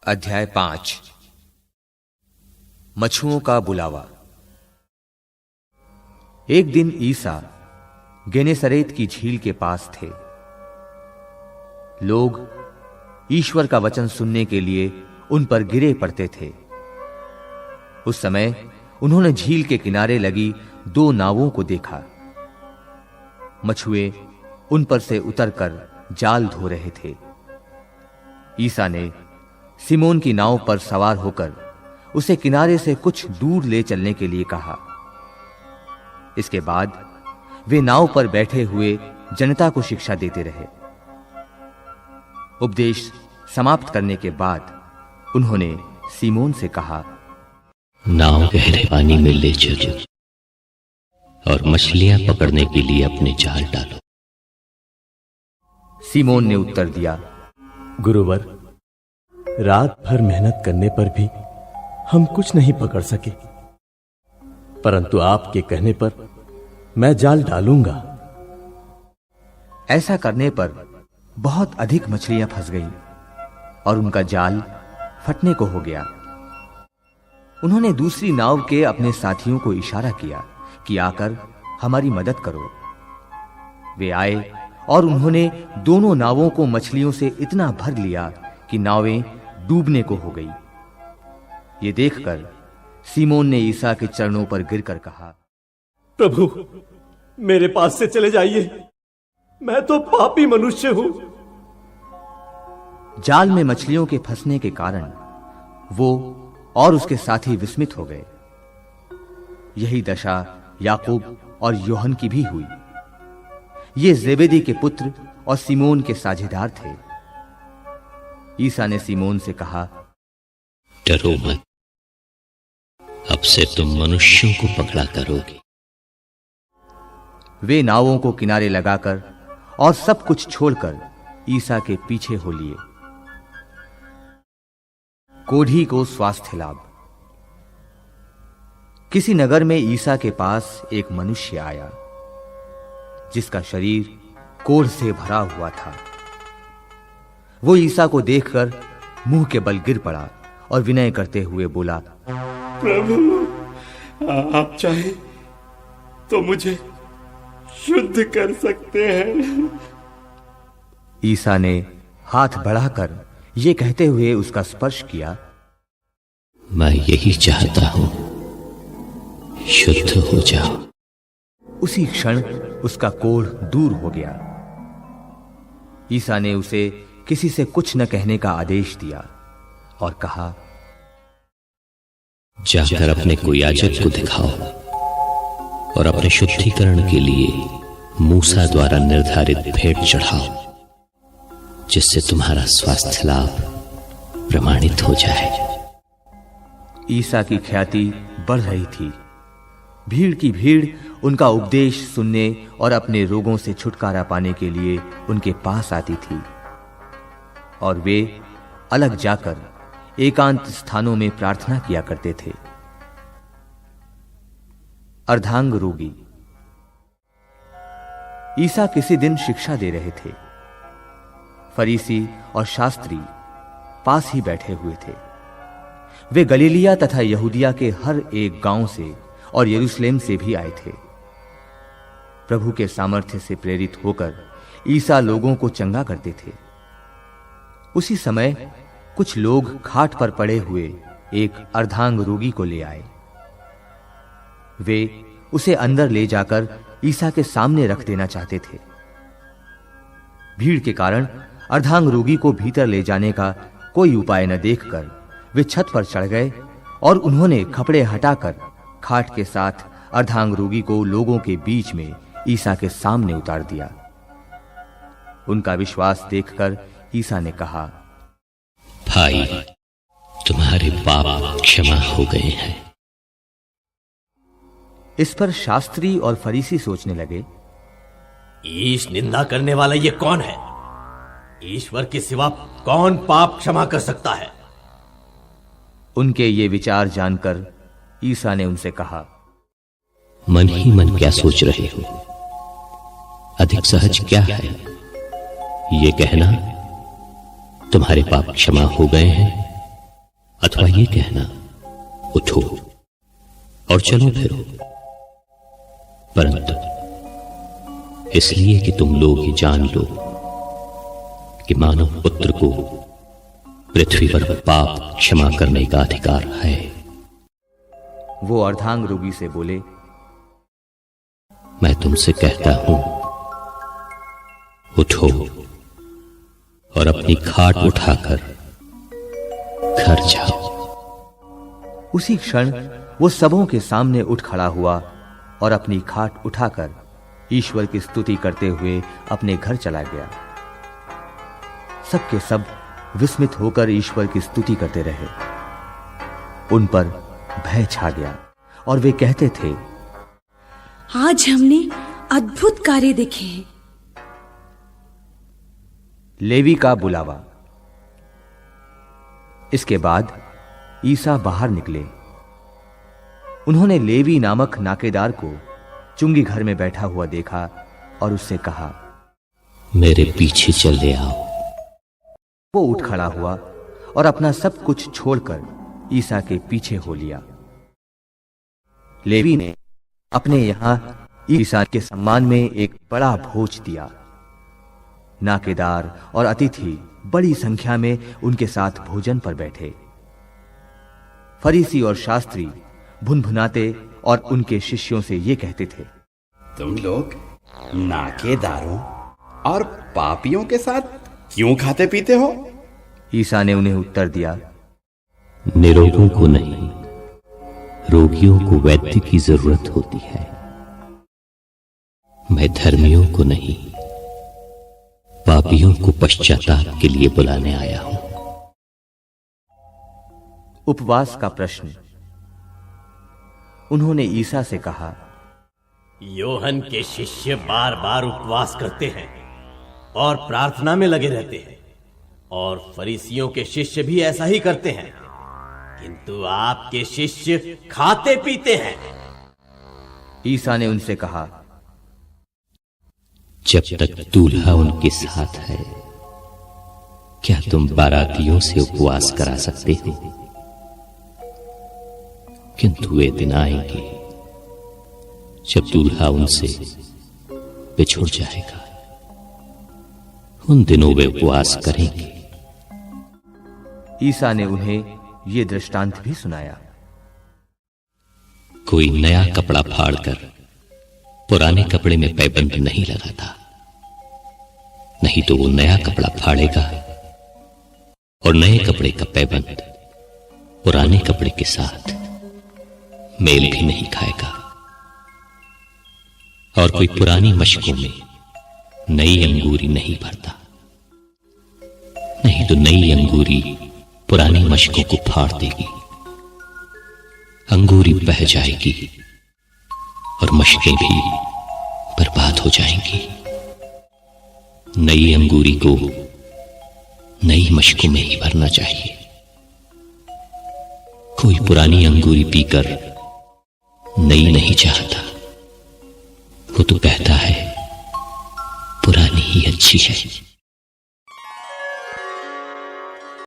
अध्याय 5 मछुओं का बुलावा। एक दिन ईसा गेनेसरेत की झील के पास थे। लोग ईश्वर का वचन सुनने के लिए उन पर गिरे पड़ते थे। उस समय उन्होंने झील के किनारे लगी 2 नावों को देखा। मछुए उन पर से उतरकर जाल धो रहे थे। ईसा ने सिमोन की नाव पर सवार होकर उसे किनारे से कुछ दूर ले चलने के लिए कहा। इसके बाद वे नाव पर बैठे हुए जनता को शिक्षा देते रहे। उपदेश समाप्त करने के बाद उन्होंने सिमोन से कहा, नाव गहरे पानी में ले चलो और मछलियां पकड़ने के लिए अपने जाल डालो। सिमोन ने उत्तर दिया, गुरुवर, रात भर मेहनत करने पर भी हम कुछ नहीं पकड़ सके, परंतु आपके कहने पर मैं जाल डालूंगा। ऐसा करने पर बहुत अधिक मछलियां फंस गईं और उनका जाल फटने को हो गया। उन्होंने दूसरी नाव के अपने साथियों को इशारा किया कि आकर हमारी मदद करो। वे आए और उन्होंने दोनों नावों को मछलियों से इतना भर लिया कि नावें डूबने को हो गई। ये देखकर सिमोन ने ईसा के चरणों पर गिरकर कहा, प्रभु, मेरे पास से चले जाइए, मैं तो पापी मनुष्य हूं। जाल में मछलियों के फंसने के कारण वो और उसके साथी विस्मित हो गए। यही दशा याकूब और यूहन्ना की भी हुई। ये जेबेदी के पुत्र और सिमोन के साझेदार थे। ईसा ने सिमोन से कहा, डरो मत, अब से तुम मनुष्यों को पकड़ा करोगे। वे नावों को किनारे लगाकर और सब कुछ छोड़कर ईसा के पीछे हो लिए। कोढ़ी को स्वास्थ्य लाभ। किसी नगर में ईसा के पास एक मनुष्य आया जिसका शरीर कोढ़ से भरा हुआ था। वो ईसा को देखकर मुंह के बल गिर पड़ा और विनय करते हुए बोला, प्रभु, आप चाहे तो मुझे शुद्ध कर सकते हैं। ईसा ने हाथ बढ़ाकर ये कहते हुए उसका स्पर्श किया, मैं यही चाहता हूं, शुद्ध हो जाओ। उसी क्षण उसका कोढ़ दूर हो गया। ईसा ने उसे किसी से कुछ न कहने का आदेश दिया और कहा, जाकर अपने को याजक को दिखाओ और अपने शुद्धिकरण के लिए मूसा द्वारा निर्धारित भेंट चढ़ाओ, जिससे तुम्हारा स्वास्थ्य लाभ प्रमाणित हो जाए। ईसा की ख्याति बढ़ रही थी। भीड़ की भीड़ उनका उपदेश सुनने और अपने रोगों से छुटकारा पाने के लिए उनके पास आती थी, और वे अलग जाकर एकांत स्थानों में प्रार्थना किया करते थे। अर्धांग रोगी। ईसा किसी दिन शिक्षा दे रहे थे। फरीसी और शास्त्री पास ही बैठे हुए थे। वे गलीलिया तथा यहूदिया के हर एक गांव से और यरूशलेम से भी आए थे। प्रभु के सामर्थ्य से प्रेरित होकर ईसा लोगों को चंगा करते थे। उसी समय कुछ लोग खाट पर पड़े हुए एक अर्धांग रोगी को ले आए। वे उसे अंदर ले जाकर ईसा के सामने रख देना चाहते थे। भीड़ के कारण अर्धांग रोगी को भीतर ले जाने का कोई उपाय न देखकर वे छत पर चढ़ गए और उन्होंने कपड़े हटाकर खाट के साथ अर्धांग रोगी को लोगों के बीच में ईसा के सामने उतार दिया। उनका विश्वास देखकर ईसा ने कहा, भाई, तुम्हारे पाप क्षमा हो गए हैं। इस पर शास्त्री और फरीसी सोचने लगे, ईश निंदा करने वाला ये कौन है? ईश्वर के सिवा कौन पाप क्षमा कर सकता है? उनके ये विचार जानकर ईसा ने उनसे कहा, मन ही मन क्या सोच रहे हो? अधिक सहज क्या है, ये कहना तुम्हारे पाप क्षमा हो गए हैं अथवा ये कहना उठो और चलो फिरो, परंतु इसलिए कि तुम लोग ही जान लो कि मानव पुत्र को पृथ्वी पर पाप क्षमा करने का अधिकार है। वो अर्धांग रोगी से बोले, मैं तुमसे कहता हूं, उठो और अपनी खाट उठाकर घर जाओ। उसी क्षण वो सबों के सामने उठ खड़ा हुआ और अपनी खाट उठाकर ईश्वर की स्तुति करते हुए अपने घर चला गया। सबके सब विस्मित होकर ईश्वर की स्तुति करते रहे। उन पर भय छा गया और वे कहते थे, आज हमने अद्भुत कार्य देखे हैं। लेवी का बुलावा। इसके बाद ईसा बाहर निकले। उन्होंने लेवी नामक नाकेदार को चुंगी घर में बैठा हुआ देखा और उससे कहा, मेरे पीछे चले आओ। वो उठ खड़ा हुआ और अपना सब कुछ छोड़कर ईसा के पीछे हो लिया। लेवी ने अपने यहां ईसा के सम्मान में एक बड़ा भोज दिया। नाकेदार और अतिथि बड़ी संख्या में उनके साथ भोजन पर बैठे। फरीसी और शास्त्री भुनभुनाते और उनके शिष्यों से ये कहते थे, तुम लोग नाकेदारों और पापियों के साथ क्यों खाते पीते हो? ईसा ने उन्हें उत्तर दिया, निरोगों को नहीं, रोगियों को वैद्य की जरूरत होती है। मैं धर्मियों को नहीं, पापियों को पश्चाताप के लिए बुलाने आया हूं। उपवास का प्रश्न। उन्होंने ईसा से कहा, योहन के शिष्य बार बार उपवास करते हैं और प्रार्थना में लगे रहते हैं, और फरीसियों के शिष्य भी ऐसा ही करते हैं, किंतु आपके शिष्य खाते पीते हैं। ईसा ने उनसे कहा, जब तक दूल्हा उनके साथ है, क्या तुम बारातियों से उपवास करा सकते हो? किंतु वे दिन आएंगे जब दूल्हा उनसे बिछुड़ जाएगा। उन दिनों वे उपवास करेंगे। ईसा ने उन्हें ये दृष्टांत भी सुनाया। कोई नया कपड़ा फाड़कर पुराने कपड़े में पैबंद नहीं लगाता, नहीं तो वो नया कपड़ा फाड़ेगा और नए कपड़े का पैबंद पुराने कपड़े के साथ मेल भी नहीं खाएगा। और कोई पुरानी मशकों में नई अंगूरी नहीं भरता, नहीं तो नई अंगूरी पुरानी मशकों को फाड़ देगी, अंगूरी बह जाएगी और मशकें भी बर्बाद हो जाएंगी। नई अंगूरी को नई मशकों में ही भरना चाहिए। कोई पुरानी अंगूरी पीकर नई नहीं चाहता, वो तो कहता है पुरानी ही अच्छी है।